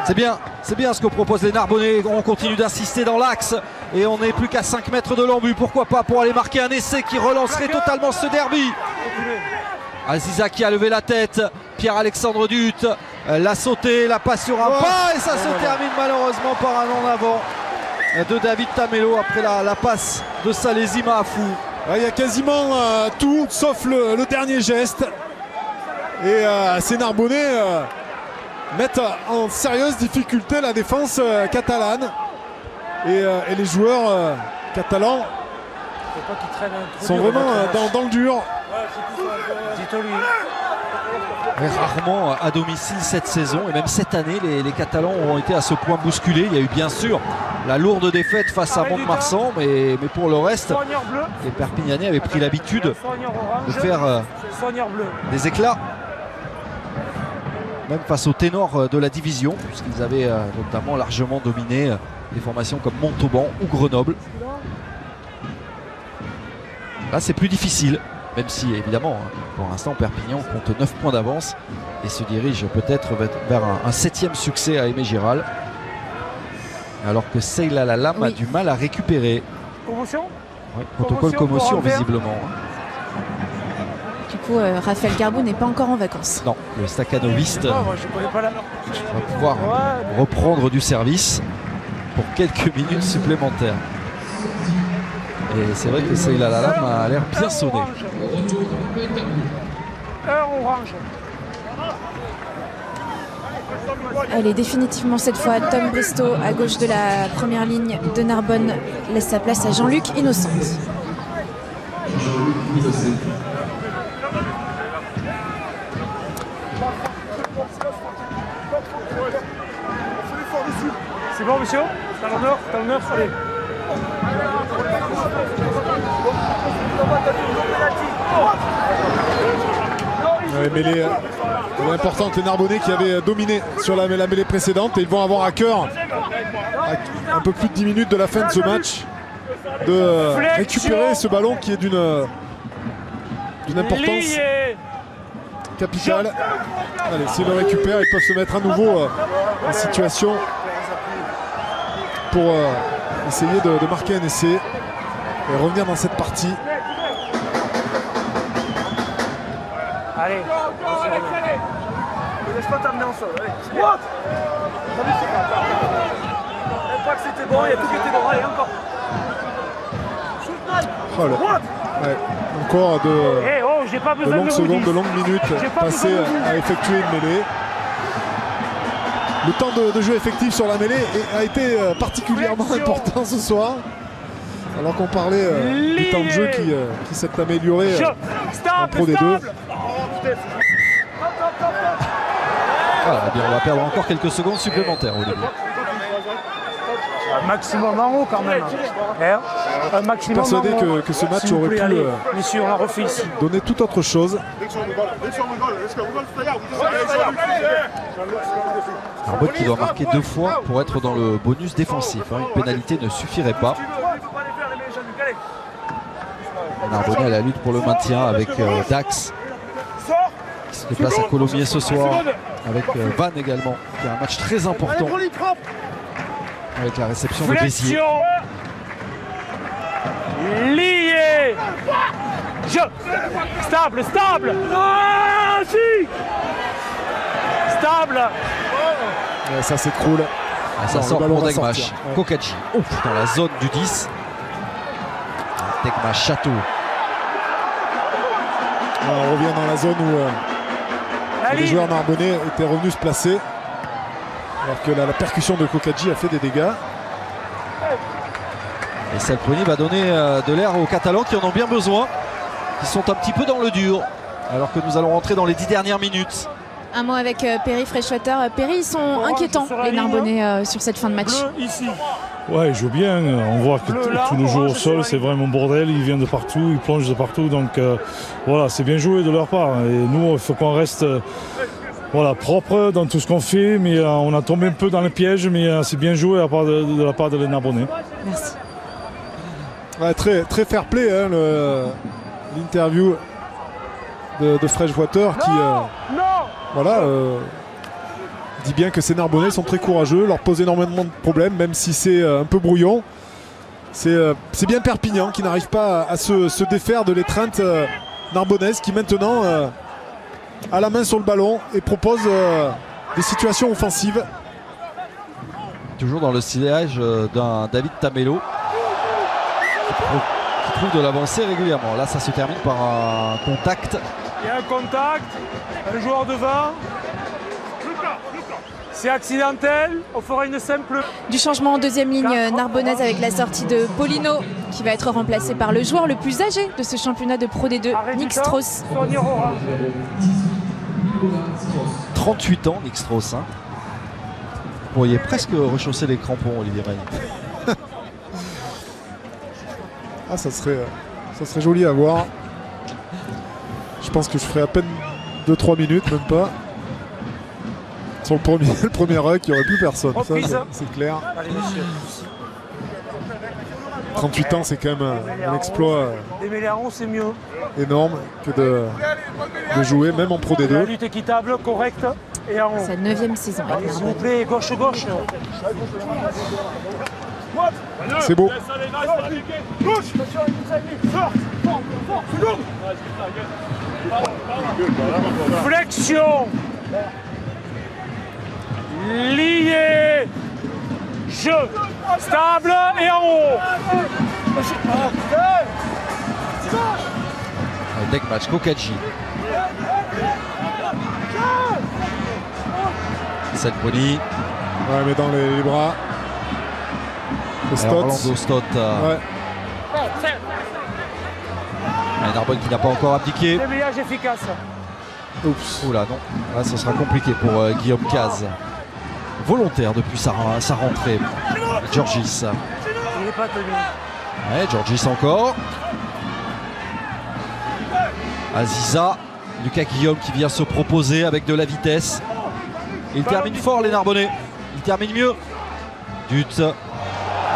C'est bien ce que proposent les Narbonnais. On continue d'insister dans l'axe et on n'est plus qu'à 5 mètres de l'embut. Pourquoi pas pour aller marquer un essai qui relancerait totalement ce derby. Aziza qui a levé la tête. Pierre-Alexandre Dut l'a sauté, la passe sur un pas et ça se termine malheureusement par un en avant de David Tamelo après la passe de Salesi Mahafou. Il y a quasiment tout sauf le dernier geste. Et ces Narbonnais mettent en sérieuse difficulté la défense catalane. Et les joueurs catalans sont vraiment dans le dur. Rarement à domicile cette saison et même cette année les Catalans ont été à ce point bousculés. Il y a eu bien sûr la lourde défaite face à Mont-de-Marsan, mais pour le reste les Perpignanais avaient pris l'habitude de faire des éclats même face aux ténors de la division, puisqu'ils avaient notamment largement dominé des formations comme Montauban ou Grenoble. Là c'est plus difficile, même si évidemment pour l'instant Perpignan compte 9 points d'avance et se dirige peut-être vers un 7e succès à Aimé-Giral, alors que Seyla Lalam a du mal à récupérer. Commotion ? Oui, protocole commotion visiblement. Du coup, Raphaël Garbou n'est pas encore en vacances. Non, le staccanoviste va pouvoir reprendre du service pour quelques minutes supplémentaires. Et c'est vrai que Seyla Lalam a l'air bien sonné. Orange. Allez, définitivement cette fois, Tom Bristow à gauche de la première ligne de Narbonne laisse sa place à Jean-Luc Innocent. C'est bon, monsieur? T'as l'honneur, allez. Mêlée importante, les Narbonnais qui avaient dominé sur la mêlée précédente, et ils vont avoir à cœur, à un peu plus de 10 minutes de la fin de ce match, de récupérer ce ballon qui est d'une importance capitale. Allez, s'ils le récupèrent, ils peuvent se mettre à nouveau en situation pour essayer de marquer un essai et revenir dans cette partie. Allez, Ne laisse pas t'amener en sol. Allez, c'est bon. Pas que c'était bon, il y a tout qui était bon. Allez, encore. Oh là. Ouais. Encore de longues secondes, de longues minutes passées à effectuer une mêlée. Le temps de jeu effectif sur la mêlée a été particulièrement important ce soir. Alors qu'on parlait du temps de jeu qui s'est amélioré en Pro D2. Voilà, eh bien, on va perdre encore quelques secondes supplémentaires au début. Un maximum en haut quand même. Un maximum Je suis persuadé en haut. que ce match aurait pu Messieurs, on l'a refait ici. donner tout autre chose. Narbonne qui doit marquer 2 fois pour être dans le bonus défensif. Hein. Une pénalité ne suffirait pas. Narbonne à la lutte pour le maintien avec Dax qui se déplace à Colomiers ce soir, avec Van également, qui a un match très important avec la réception de Béziers. Lié. Stable. Ah, si. Stable. Et ça s'écroule. Ah, ça sort pour Degmach. Kokadji dans la zone du 10. Degmach Château. On revient dans la zone où les joueurs narbonnais étaient revenus se placer. Alors que la percussion de Kokadji a fait des dégâts. Et Salponi va donner de l'air aux Catalans qui en ont bien besoin, qui sont un petit peu dans le dur, alors que nous allons rentrer dans les 10 dernières minutes. Un mot avec Perry Freshwater. Perry, ils sont inquiétants, les Narbonnais, sur cette fin de match. Ouais, ils jouent bien. On voit que tous nos joueurs au sol, c'est vraiment bordel. Ils viennent de partout, ils plongent de partout. Donc voilà, c'est bien joué de leur part. Et nous, il faut qu'on reste propre dans tout ce qu'on fait. Mais on a tombé un peu dans le piège, mais c'est bien joué de la part de les Narbonnais. Merci. Ouais, très fair play, hein, l'interview de Freshwater qui dit bien que ces Narbonnais sont très courageux, leur posent énormément de problèmes, même si c'est un peu brouillon. C'est bien Perpignan qui n'arrive pas à se défaire de l'étreinte narbonnaise, qui maintenant a la main sur le ballon et propose des situations offensives. Toujours dans le sillage d'un David Tamelo qui trouve de l'avancée régulièrement. Là, ça se termine par un contact. Il y a un contact, un joueur devant. C'est accidentel, on fera une simple. Du changement en deuxième ligne narbonnaise avec la sortie de Polino qui va être remplacé par le joueur le plus âgé de ce championnat de Pro D2, Nick Strauss. 38 ans, Nick Strauss. Hein. Vous pourriez presque rechausser les crampons, Olivier Mailly. Ah, ça serait joli à voir. Je pense que je ferai à peine 2-3 minutes, même pas. Sur le premier ruck, il n'y aurait plus personne. Ça, c'est clair. Allez, messieurs. 38 ans, c'est quand même un exploit Démêler à 11, c'est mieux. énorme que de jouer, même en Pro D2. La lutte équitable, correcte et en haut. Sa 9e saison. Allez, s'il vous plaît, gauche. C'est beau. Flexion. Lié. Jeu. Stable et en haut. Degmach, Kokadji. Salponi. Ouais, mais dans les bras. Orlando Stott. Ouais. Narbonne qui n'a pas encore abdiqué. Débrayage efficace. Oups. Oula, non. Là, ce sera compliqué pour Guillaume Caz. Volontaire depuis sa rentrée. Georgis. Il n'est pas tenu. Ouais, Georgis encore. Aziza. Lucas Guillaume qui vient se proposer avec de la vitesse. Il termine fort, les Narbonnais. Il termine mieux. Dut.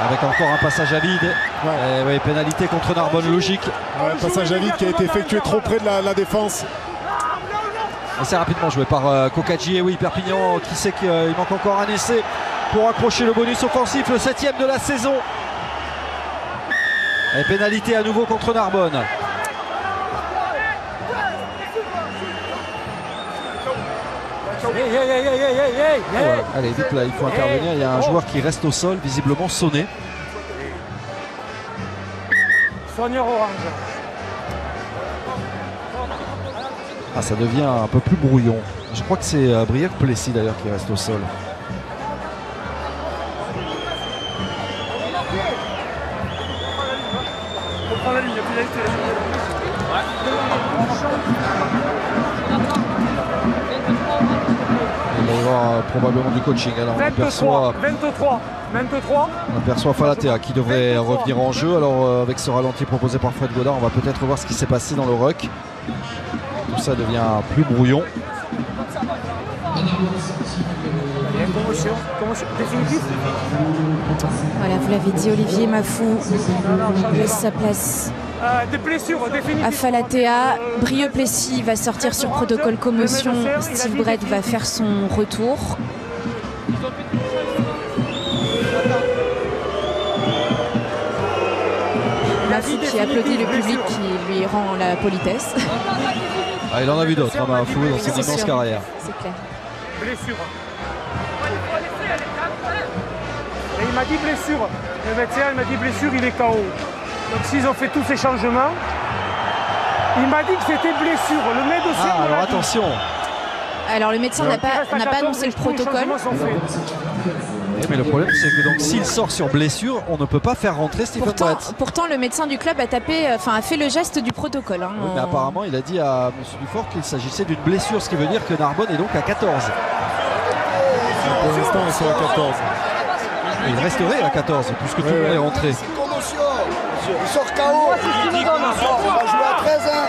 Avec encore un passage à vide. Ouais. Ouais, pénalité contre Narbonne, logique. Ouais, passage à vide qui a été effectué trop près de la défense. Assez rapidement joué par Kokadji. Et oui, Perpignan qui sait qu'il manque encore un essai pour accrocher le bonus offensif, le 7e de la saison. Et pénalité à nouveau contre Narbonne. Ouais, allez, vite là, il faut intervenir. Il y a un joueur qui reste au sol, visiblement sonné. Soigneur orange. Ah, ça devient un peu plus brouillon. Je crois que c'est Brieuc-Plessis d'ailleurs qui reste au sol. Il va y avoir probablement du coaching. Alors, on aperçoit 23. On aperçoit Falatea qui devrait revenir en jeu. Alors avec ce ralenti proposé par Fred Godard, on va peut-être voir ce qui s'est passé dans le ruck. Tout ça devient plus brouillon. Voilà, vous l'avez dit, Olivier Mafou laisse sa place à Falatea. Brieuc-Plessis va sortir sur protocole commotion. Steve Brett va faire son retour. Mafou qui applaudit le public qui lui rend la politesse. Ah, il en a vu d'autres, Mafou, dans cette immense carrière. C'est clair. Blessure. Et il m'a dit blessure. Le médecin il m'a dit blessure, il est KO. Donc s'ils ont fait tous ces changements, il m'a dit que c'était blessure. Le médecin. Ah, alors attention. Alors le médecin n'a pas annoncé le protocole. Mais le problème c'est que donc s'il sort sur blessure, on ne peut pas faire rentrer Stephen Brett. Pourtant le médecin du club a fait le geste du protocole. Hein, oui, mais apparemment il a dit à M. Dufort qu'il s'agissait d'une blessure, ce qui veut dire que Narbonne est donc à 14. Pour l'instant ils sont à 14. Il resterait à 14 puisque tout le monde est rentré. Il sort KO. On va jouer à 13 hein.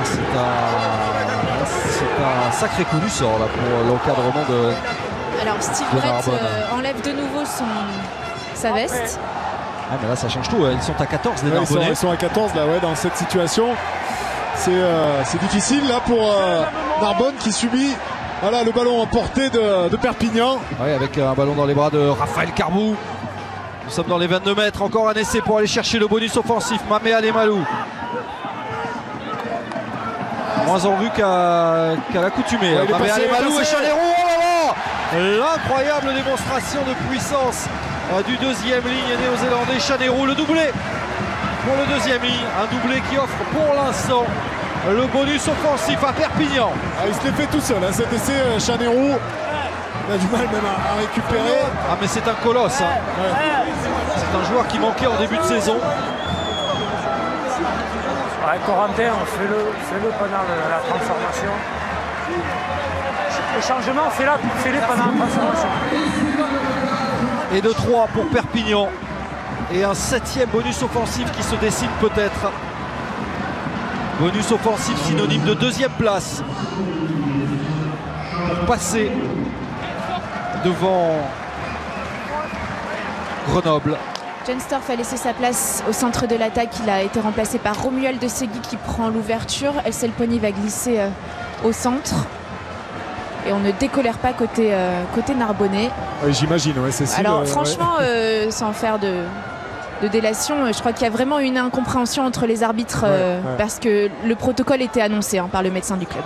C'est un sacré coup du sort là pour l'encadrement de. Alors Steve Brett enlève de nouveau sa veste. Ah mais là ça change tout, ils sont à 14 les Narbonnais. Ils sont à 14 là, ouais, dans cette situation. C'est difficile là pour Narbonne qui subit le ballon en portée de Perpignan. Oui, avec un ballon dans les bras de Raphaël Carbou. Nous sommes dans les 22 mètres, encore un essai pour aller chercher le bonus offensif. Mamé Alemalou. Moins en vue qu'à l'accoutumée. Mamé Alemalou et Chanero. L'incroyable démonstration de puissance du deuxième ligne néo-zélandais. Chanero, le doublé pour le deuxième ligne. Un doublé qui offre pour l'instant le bonus offensif à Perpignan. Il se l'est fait tout seul, cet essai Chanero. Il a du mal même à récupérer. Ah mais c'est un colosse. C'est un joueur qui manquait en début de saison. Corentin, fais-le pendant la transformation. Le changement, fais-les pendant la transformation. Et de 3 pour Perpignan. Et un 7e bonus offensif qui se dessine peut-être. Bonus offensif synonyme de 2e place. Pour passer devant Grenoble. Jenstorf a laissé sa place au centre de l'attaque. Il a été remplacé par Romuald de Segui qui prend l'ouverture. El Pony va glisser au centre. Et on ne décolère pas côté Narbonnais. Oui, j'imagine, c'est alors franchement, sans faire de délation, je crois qu'il y a vraiment une incompréhension entre les arbitres parce que le protocole était annoncé par le médecin du club.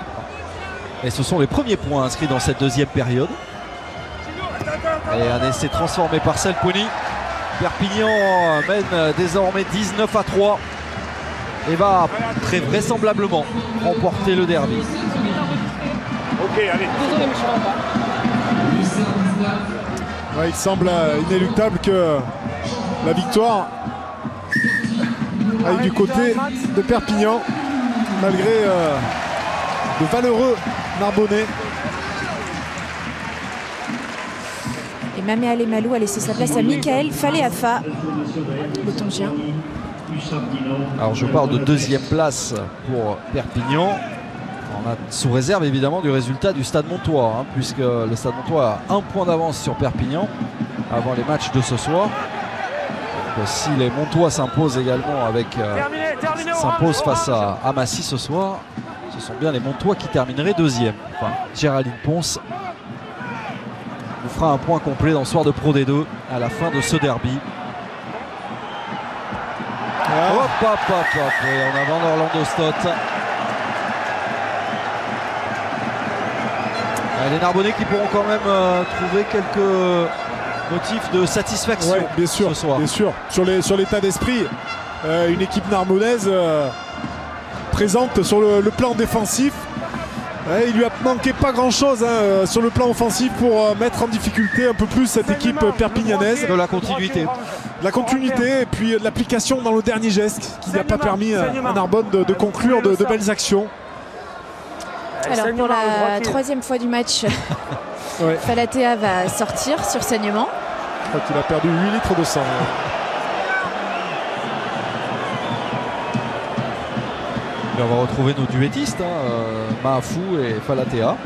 Et ce sont les premiers points inscrits dans cette deuxième période. Et un essai transformé par Selponi. Perpignan mène désormais 19-3 et va très vraisemblablement remporter le derby. Ok, allez. Il semble inéluctable que la victoire aille du côté de Perpignan malgré de valeureux Narbonnais. Et Mamé Alemalou a laissé sa place à Michael Faleafa, le Tongien. Alors je parle de 2e place pour Perpignan. Sous réserve évidemment du résultat du Stade Montois, puisque le Stade Montois a un point d'avance sur Perpignan avant les matchs de ce soir. Donc, si les Montois s'imposent également avec s'impose face à Massy ce soir. Ce sont bien les Montois qui termineraient deuxième. Enfin, Géraldine Ponce nous fera un point complet dans le soir de Pro D2 à la fin de ce derby. Hop, hop, hop, hop. Et en avant d'Orlando Stott. Les Narbonnais qui pourront quand même trouver quelques motifs de satisfaction bien sûr, ce soir. Bien sûr. Sur l'état d'esprit, une équipe narbonnaise présente sur le plan défensif. Il lui a manqué pas grand chose sur le plan offensif pour mettre en difficulté un peu plus cette équipe perpignanaise. De la continuité. La continuité et puis de l'application dans le dernier geste qui n'a pas permis à Narbonne de conclure de belles actions. Alors pour la troisième fois du match, Falatea va sortir sur saignement. Je crois qu'il a perdu 8 litres de sang. Et on va retrouver nos duettistes, Mahafou et Falatea,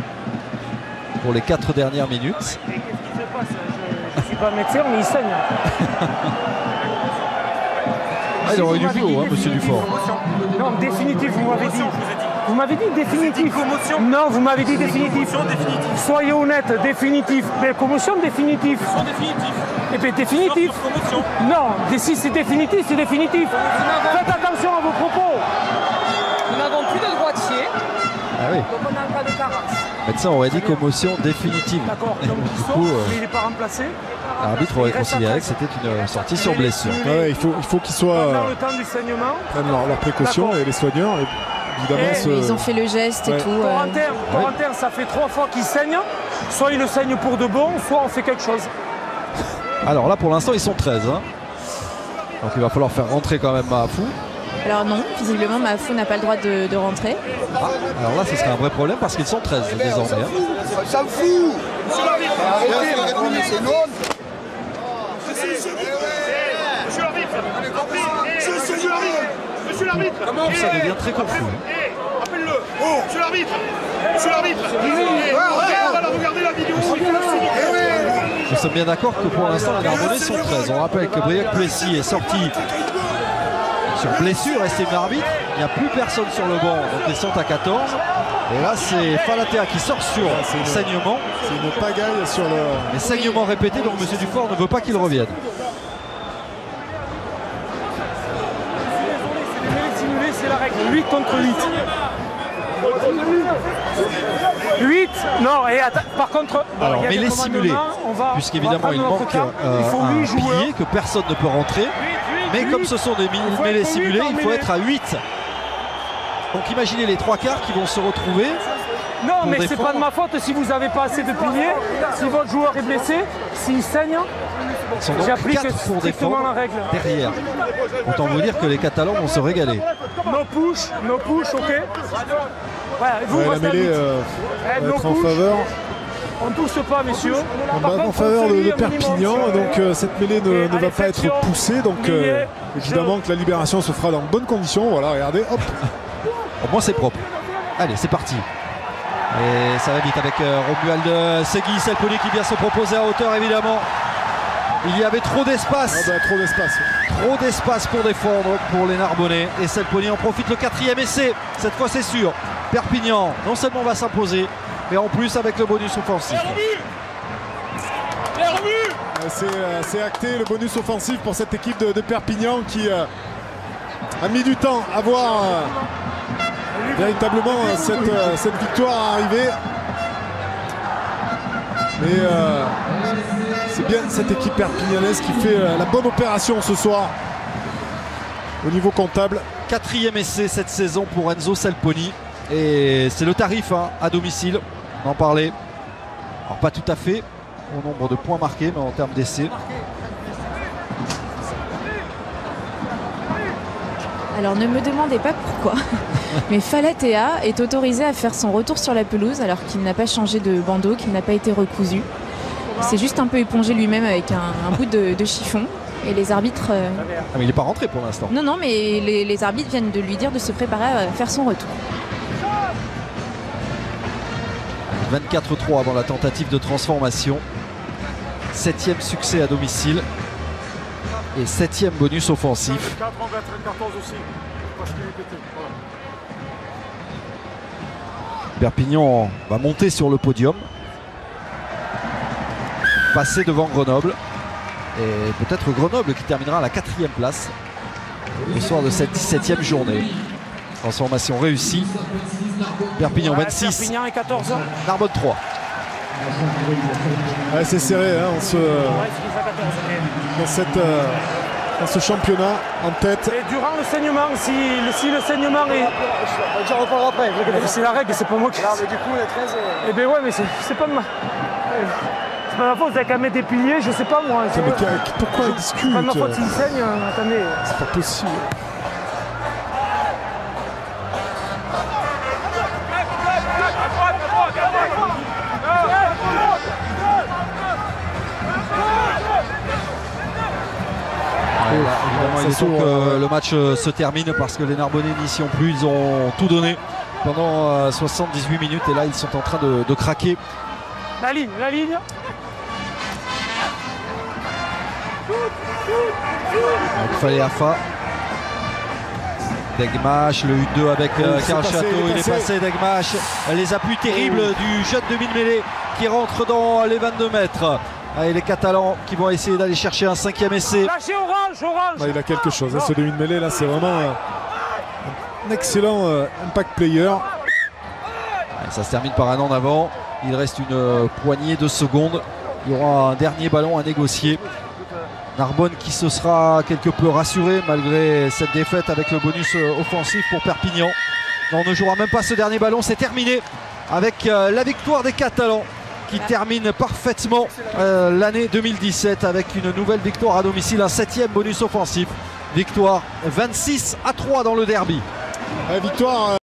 pour les 4 dernières minutes. Qu'est-ce qui se passe? Je ne suis pas médecin, mais il saigne. Il aurait eu du boulot, monsieur Dufort. Non, définitif, vous m'avez dit. Vous m'avez dit définitif. Non, vous m'avez dit définitif. Soyez honnête, définitif. Mais commotion, définitif. Et puis définitif. Non, si c'est définitif, c'est définitif. Faites attention à vos propos. Nous n'avons plus de droitier. Ah oui. Donc on a un cas de carence. Le médecin aurait dit commotion définitive. D'accord, donc Du coup, il n'est pas remplacé. l'arbitre aurait considéré que c'était une sortie sur blessure. Il faut qu'ils soient Dans le temps du saignement. prennent leurs précautions et les soigneurs évidemment Ils ont fait le geste et tout. Corentin, ça fait 3 fois qu'il saigne. Soit il le saigne pour de bon, soit on fait quelque chose. Alors là pour l'instant ils sont 13. Donc il va falloir faire rentrer quand même Mahafou. Alors non, visiblement Mahafou n'a pas le droit de rentrer. Alors là ce serait un vrai problème parce qu'ils sont 13 désormais. On s'en fout. Arrêtez, mais c'est non. Monsieur l'arbitre, Ça devient très confus. appelle-le. Monsieur l'arbitre, on va regarder la vidéo. Nous sommes bien d'accord que pour l'instant les Narbonnais sont 13. On rappelle que Briac Plessis est sorti sur blessure et c'est une arbitre. Il n'y a plus personne sur le banc, donc ils sont à 14. Et là c'est Falatea qui sort sur saignement. c'est une pagaille sur le... Mais saignement répété, donc M. Dufort ne veut pas qu'il revienne. C'est la règle, 8 contre 8. 8 non, et par contre, Alors, mais les simulés, puisqu'évidemment il manque un pilier que personne ne peut rentrer. Mais comme ce sont des mêlées simulées, il faut être à 8. Donc imaginez les 3 quarts qui vont se retrouver. Non, mais c'est pas de ma faute si vous n'avez pas assez de piliers, si votre joueur est blessé, s'il saigne. J'ai appris 4 pour défendre derrière. Autant vous dire que les Catalans vont se régaler. No push, ok. La mêlée va être en faveur. On ne touche pas, messieurs. En faveur de Perpignan, donc cette mêlée ne va pas être poussée. Donc évidemment que la libération se fera dans de bonnes conditions. Voilà, regardez, hop. Au moins c'est propre. Allez, c'est parti. Et ça va vite avec Romuald Segui, Selponi qui vient se proposer à hauteur évidemment. Il y avait trop d'espace. Trop d'espace pour défendre pour les Narbonnais. Et Selponi en profite, le 4e essai. Cette fois c'est sûr. Perpignan non seulement va s'imposer, mais en plus avec le bonus offensif. C'est acté le bonus offensif pour cette équipe de Perpignan qui a mis du temps à voir véritablement cette victoire arriver. Mais c'est bien cette équipe perpignanaise qui fait la bonne opération ce soir au niveau comptable. 4e essai cette saison pour Enzo Selponi. Et c'est le tarif à domicile. On en parlait. Alors pas tout à fait au nombre de points marqués, mais en termes d'essais. Alors ne me demandez pas pourquoi, mais Falatea est autorisé à faire son retour sur la pelouse alors qu'il n'a pas changé de bandeau, qu'il n'a pas été recousu. Il s'est juste un peu épongé lui-même avec un bout de chiffon. Et les arbitres... Ah mais il n'est pas rentré pour l'instant. Non, mais les arbitres viennent de lui dire de se préparer à faire son retour. 24-3 avant la tentative de transformation. 7e succès à domicile. Et 7e bonus offensif. Perpignan va monter sur le podium, passer devant Grenoble, et peut-être Grenoble qui terminera à la 4e place le soir de cette 17e journée. Transformation réussie. Perpignan 26, Perpignan et 14. Narbonne 3. Ouais, c'est serré, hein, dans ce championnat en tête. Et durant le saignement, si le saignement est. J'en reparlerai après. C'est la règle, c'est pas moi qui. Non, mais du coup, les 13. Eh ben ouais, mais c'est pas de ma. C'est pas ma faute, vous avez qu'à mettre des piliers, je sais pas moi. Mais pourquoi ils discutent? C'est pas de ma faute s'il saigne, attendez. C'est pas possible. Évidemment, il est temps que le match se termine parce que les Narbonnais n'y sont plus. Ils ont tout donné pendant 78 minutes et là ils sont en train de craquer. La ligne. Il fallait Afa. Degmash, le U2 avec Karl Château, il est passé Degmash. Les appuis terribles du jeune demi-mêlée qui rentre dans les 22 mètres. Et les Catalans qui vont essayer d'aller chercher un 5e essai. Lâchez orange. Il a quelque chose, hein, ce demi-mêlée là, c'est vraiment un excellent impact player. Ça se termine par un en avant. Il reste une poignée de secondes. Il y aura un dernier ballon à négocier. Narbonne qui se sera quelque peu rassuré malgré cette défaite avec le bonus offensif pour Perpignan. Non, on ne jouera même pas ce dernier ballon. C'est terminé avec la victoire des Catalans qui termine parfaitement l'année 2017 avec une nouvelle victoire à domicile, un 7e bonus offensif. Victoire 26-3 dans le derby. Victoire